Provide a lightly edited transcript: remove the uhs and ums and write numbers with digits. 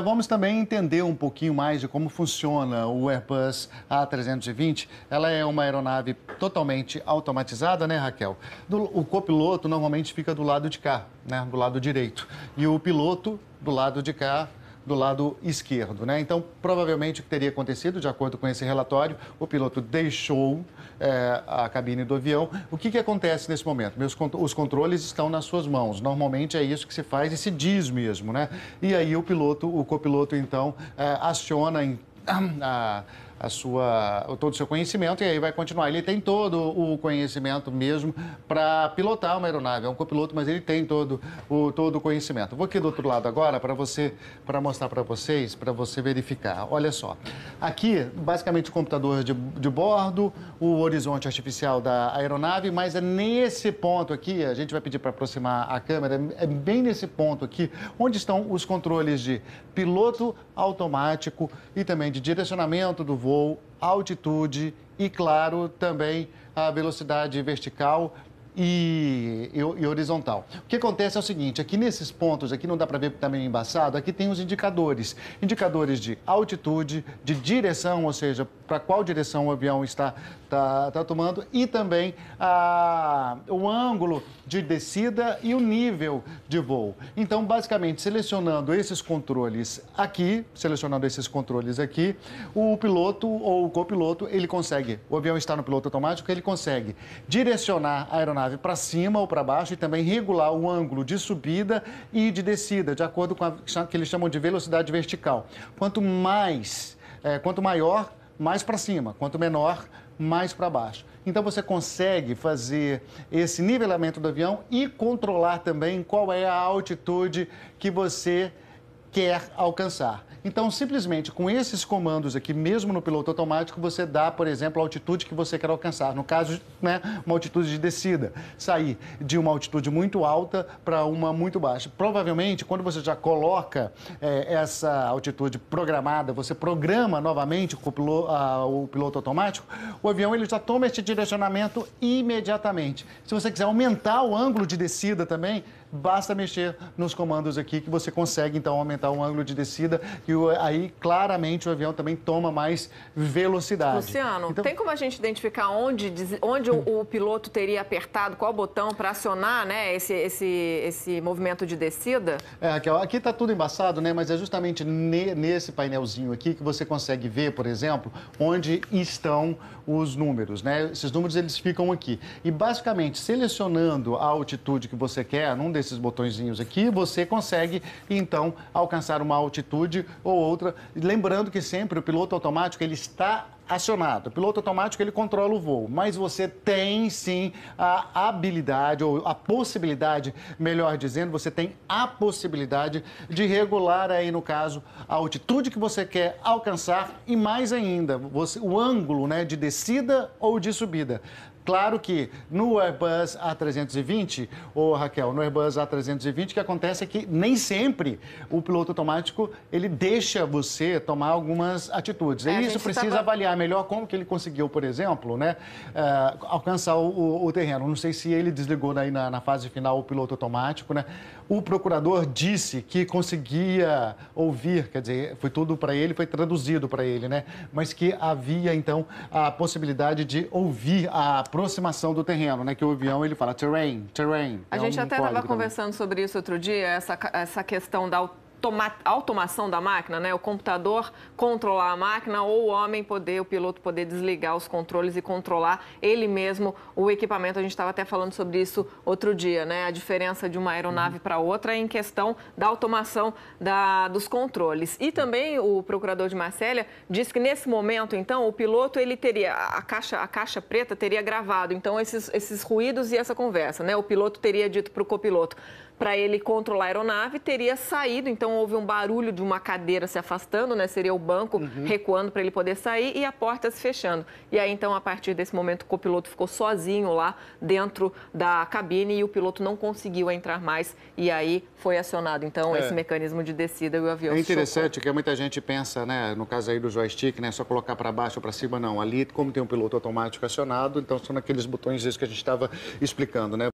Vamos também entender um pouquinho mais de como funciona o Airbus A320. Ela é uma aeronave totalmente automatizada, né, Raquel? O copiloto normalmente fica do lado de cá, né, do lado direito. E o piloto do lado de cá, do lado esquerdo, né? Então, provavelmente o que teria acontecido, de acordo com esse relatório, o piloto deixou a cabine do avião. O que acontece nesse momento? Os controles estão nas suas mãos. Normalmente é isso que se faz e se diz mesmo, né? E aí o copiloto, então, aciona todo o seu conhecimento e aí vai continuar. Ele tem todo o conhecimento mesmo para pilotar uma aeronave. É um copiloto, mas ele tem todo o conhecimento. Vou aqui do outro lado agora para mostrar para vocês, para você verificar. Olha só. Aqui, basicamente, o computador de bordo, o horizonte artificial da aeronave, mas é nesse ponto aqui, a gente vai pedir para aproximar a câmera, é bem nesse ponto aqui, onde estão os controles de piloto automático e também de direcionamento do voo, altitude e, claro, também a velocidade vertical e horizontal. O que acontece é o seguinte, aqui nesses pontos, aqui não dá para ver porque está meio embaçado, aqui tem os indicadores. Indicadores de altitude, de direção, ou seja, para qual direção o avião está tomando, e também o ângulo de descida e o nível de voo. Então, basicamente, selecionando esses controles aqui, o piloto ou o copiloto, ele consegue, o avião está no piloto automático, ele consegue direcionar a aeronave para cima ou para baixo e também regular o ângulo de subida e de descida, de acordo com o que eles chamam de velocidade vertical. Quanto maior, mais para cima. Quanto menor, mais para baixo. Então você consegue fazer esse nivelamento do avião e controlar também qual é a altitude que você quer alcançar. Então, simplesmente com esses comandos aqui, mesmo no piloto automático, você dá, por exemplo, a altitude que você quer alcançar. No caso, né, uma altitude de descida. Sair de uma altitude muito alta para uma muito baixa. Provavelmente, quando você já coloca essa altitude programada, você programa novamente o piloto automático, o avião ele já toma esse direcionamento imediatamente. Se você quiser aumentar o ângulo de descida também, basta mexer nos comandos aqui que você consegue, então, aumentar o ângulo de descida e aí, claramente, o avião também toma mais velocidade. Luciano, então, tem como a gente identificar onde o piloto teria apertado, qual botão para acionar, né, esse movimento de descida? Raquel, aqui está tudo embaçado, né, mas é justamente nesse painelzinho aqui que você consegue ver, por exemplo, onde estão os números, né? Esses números, eles ficam aqui. E, basicamente, selecionando a altitude que você quer, num desses botõezinhos aqui, você consegue, então, alcançar uma altitude ou outra. Lembrando que sempre o piloto automático, ele está acionado. O piloto automático, ele controla o voo, mas você tem, sim, a habilidade, ou a possibilidade, melhor dizendo, você tem a possibilidade de regular aí, no caso, a altitude que você quer alcançar e, mais ainda, o ângulo, né, de descida ou de subida. Claro que no Airbus A320, Raquel, no Airbus A320, o que acontece é que nem sempre o piloto automático, ele deixa você tomar algumas atitudes. E isso precisa avaliar melhor como que ele conseguiu, por exemplo, né, alcançar o terreno. Não sei se ele desligou daí na fase final o piloto automático, né? O procurador disse que conseguia ouvir, quer dizer, foi tudo para ele, foi traduzido para ele, né? Mas que havia, então, a possibilidade de ouvir a aproximação do terreno, né? Que o avião, ele fala terrain. A gente até estava conversando sobre isso outro dia, essa questão da automação da máquina, né? O computador controlar a máquina ou o piloto poder desligar os controles e controlar ele mesmo o equipamento. A gente estava até falando sobre isso outro dia, né? A diferença de uma aeronave para outra em questão da automação dos controles. E também o procurador de Marselha disse que nesse momento, então, o piloto, ele teria, a caixa preta teria gravado, então, esses ruídos e essa conversa, né? O piloto teria dito para o copiloto, para ele controlar a aeronave, teria saído, então houve um barulho de uma cadeira se afastando, né? Seria o banco recuando para ele poder sair e a porta se fechando. E aí, então, a partir desse momento, o copiloto ficou sozinho lá dentro da cabine e o piloto não conseguiu entrar mais e aí foi acionado, então, esse mecanismo de descida e o avião É interessante que muita gente pensa, né, no caso aí do joystick, né, só colocar para baixo ou para cima, não. Ali, como tem um piloto automático acionado, então são aqueles botões que a gente estava explicando, né?